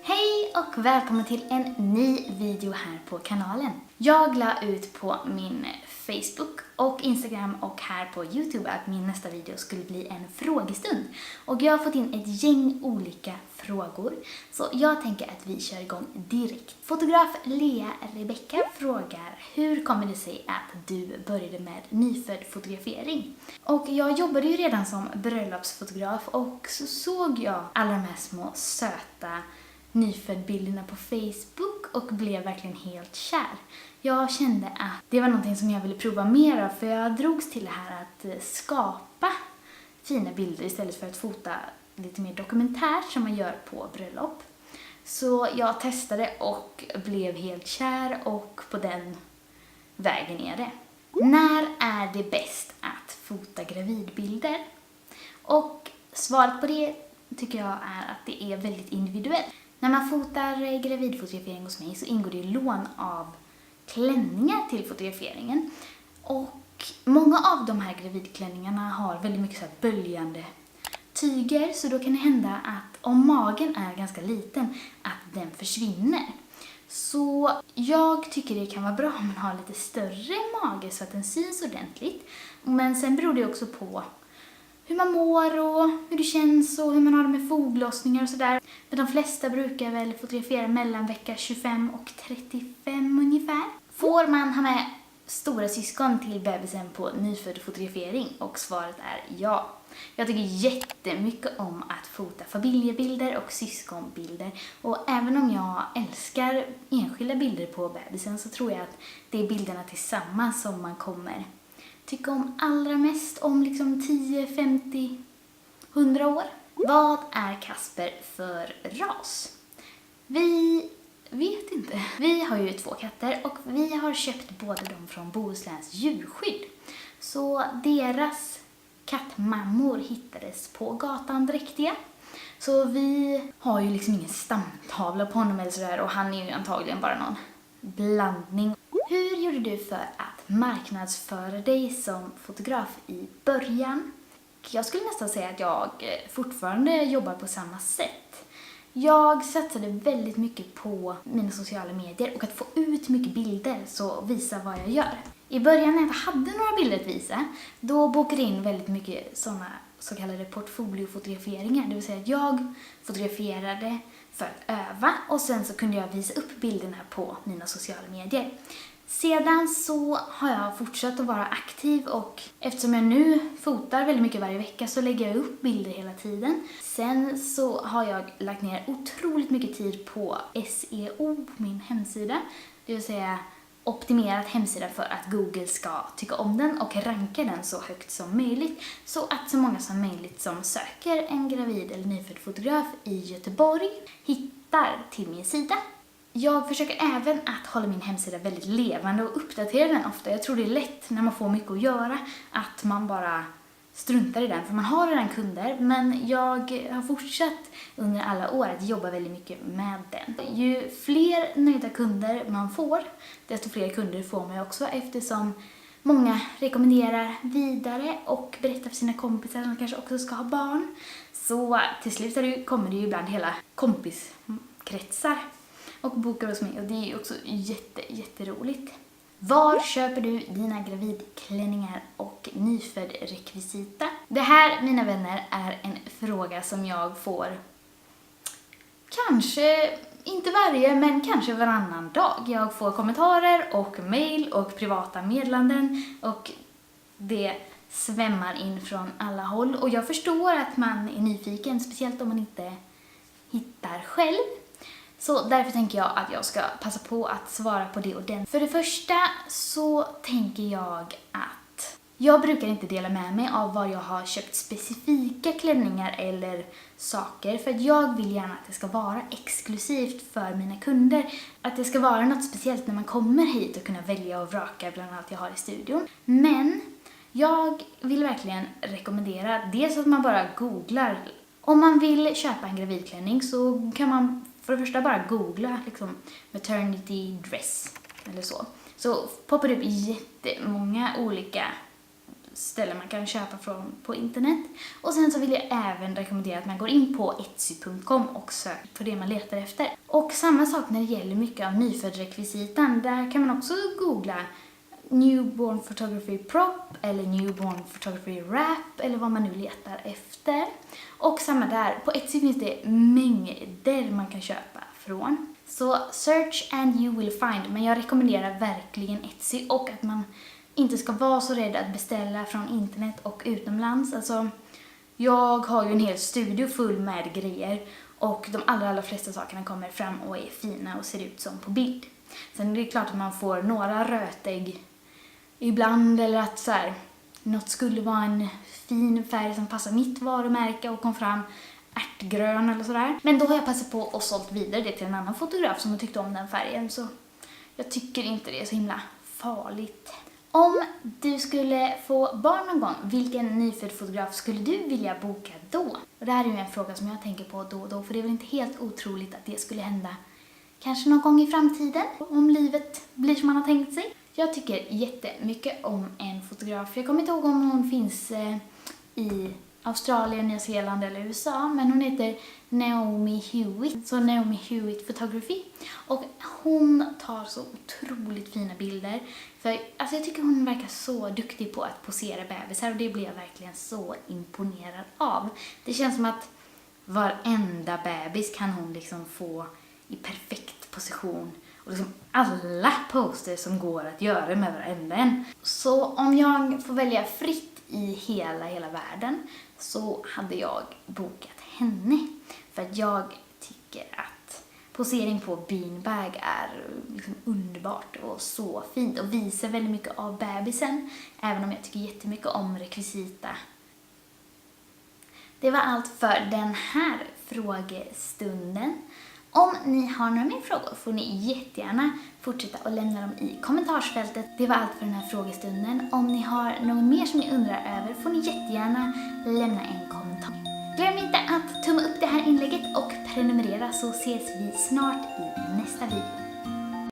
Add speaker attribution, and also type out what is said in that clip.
Speaker 1: Hej och välkommen till en ny video här på kanalen. Jag la ut på min Facebook och Instagram och här på YouTube att min nästa video skulle bli en frågestund. Och jag har fått in ett gäng olika frågor, så jag tänker att vi kör igång direkt. Fotograf Lea Rebecca frågar: hur kommer det sig att du började med nyfödd fotografering? Och jag jobbade ju redan som bröllopsfotograf och så såg jag alla de här små söta nyföddbilderna på Facebook och blev verkligen helt kär. Jag kände att det var någonting som jag ville prova mer av, för jag drogs till det här att skapa fina bilder istället för att fota lite mer dokumentärt som man gör på bröllop. Så jag testade och blev helt kär, och på den vägen är det. När är det bäst att fota gravidbilder? Och svaret på det tycker jag är att det är väldigt individuellt. När man fotar gravidfotografering hos mig så ingår det lån av klänningar till fotograferingen. Och många av de här gravidklänningarna har väldigt mycket så här böljande tyger, så då kan det hända att om magen är ganska liten att den försvinner. Så jag tycker det kan vara bra om man har lite större mage så att den syns ordentligt. Men sen beror det också på hur man mår och hur det känns och hur man har det med foglossningar och sådär. Men de flesta brukar väl fotografera mellan vecka 25 och 35 ungefär. Får man ha med stora syskon till bebisen på nyfödd fotografering? Och svaret är ja. Jag tycker jättemycket om att fota familjebilder och syskonbilder. Och även om jag älskar enskilda bilder på bebisen så tror jag att det är bilderna tillsammans som man kommer tycka om allra mest om liksom 10, 50, 100 år. Vad är Kasper för ras? Vi vet inte. Vi har ju 2 katter och vi har köpt båda dem från Bohusläns djurskydd. Så deras kattmammor hittades på gatan dräktiga. Så vi har ju liksom ingen stamtavla på honom eller sådär, och han är ju antagligen bara någon blandning. Hur gjorde du för att marknadsföra dig som fotograf i början? Jag skulle nästan säga att jag fortfarande jobbar på samma sätt. Jag satsade väldigt mycket på mina sociala medier och att få ut mycket bilder, så visa vad jag gör. I början när jag hade några bilder att visa, då bokade jag in väldigt mycket sådana så kallade portfoliofotograferingar. Det vill säga att jag fotograferade för att öva och sen så kunde jag visa upp bilderna på mina sociala medier. Sedan så har jag fortsatt att vara aktiv, och eftersom jag nu fotar väldigt mycket varje vecka så lägger jag upp bilder hela tiden. Sen så har jag lagt ner otroligt mycket tid på SEO på min hemsida. Det vill säga optimerat hemsidan för att Google ska tycka om den och ranka den så högt som möjligt, så att så många som möjligt som söker en gravid eller nyfödd fotograf i Göteborg hittar till min sida. Jag försöker även att hålla min hemsida väldigt levande och uppdatera den ofta. Jag tror det är lätt när man får mycket att göra att man bara struntar i den, för man har redan kunder. Men jag har fortsatt under alla år att jobba väldigt mycket med den. Ju fler nöjda kunder man får, desto fler kunder får man också, eftersom många rekommenderar vidare och berättar för sina kompisar som kanske också ska ha barn. Så till slut kommer det ju ibland hela kompiskretsar och bokar hos mig, och det är ju också jätteroligt. Var köper du dina gravidklänningar och nyfödd rekvisita? Det här, mina vänner, är en fråga som jag får kanske inte varje, men kanske varannan dag. Jag får kommentarer och mejl och privata meddelanden, och det svämmar in från alla håll. Och jag förstår att man är nyfiken, speciellt om man inte hittar själv. Så därför tänker jag att jag ska passa på att svara på det ordentligt. För det första så tänker jag att jag brukar inte dela med mig av vad jag har köpt specifika klänningar eller saker. För att jag vill gärna att det ska vara exklusivt för mina kunder. Att det ska vara något speciellt när man kommer hit och kunna välja och vraka bland allt jag har i studion. Men jag vill verkligen rekommendera dels att man bara googlar. Om man vill köpa en gravidklänning så kan man för det första bara googla liksom maternity dress eller så. Så poppar det upp jättemånga olika ställen man kan köpa från på internet. Och sen så vill jag även rekommendera att man går in på etsy.com och söker på det man letar efter. Och samma sak när det gäller mycket av nyföddrekvisitan. Där kan man också googla Newborn Photography Prop eller Newborn Photography Wrap eller vad man nu letar efter. Och samma där, på Etsy finns det mängder man kan köpa från. Så search and you will find, men jag rekommenderar verkligen Etsy och att man inte ska vara så rädd att beställa från internet och utomlands. Alltså, jag har ju en hel studio full med grejer och de allra flesta sakerna kommer fram och är fina och ser ut som på bild. Sen är det klart att man får några rötägg ibland eller att så här, något skulle vara en fin färg som passar mitt varumärke och kom fram ärtgrön eller sådär. Men då har jag passat på och sålt vidare det till en annan fotograf som tyckte om den färgen, så jag tycker inte det är så himla farligt. Om du skulle få barn någon gång, vilken nyfödd fotograf skulle du vilja boka då? Och det här är ju en fråga som jag tänker på då och då, för det är väl inte helt otroligt att det skulle hända kanske någon gång i framtiden, om livet blir som man har tänkt sig. Jag tycker jättemycket om en fotograf. Jag kommer inte ihåg om hon finns i Australien, Nya Zeeland eller USA, men hon heter Naomi Hewitt, så Naomi Hewitt Photography. Och hon tar så otroligt fina bilder. För alltså, jag tycker hon verkar så duktig på att posera bebisar och det blir jag verkligen så imponerad av. Det känns som att varenda bebis kan hon liksom få i perfekt position. Och liksom alla poster som går att göra med varenda en. Så om jag får välja fritt i hela världen så hade jag bokat henne. För att jag tycker att posering på beanbag är liksom underbart och så fint och visar väldigt mycket av bebisen. Även om jag tycker jättemycket om rekvisita. Det var allt för den här frågestunden. Om ni har några mer frågor får ni jättegärna fortsätta att lämna dem i kommentarsfältet. Det var allt för den här frågestunden. Om ni har något mer som ni undrar över får ni jättegärna lämna en kommentar. Glöm inte att tumma upp det här inlägget och prenumerera, så ses vi snart i nästa video.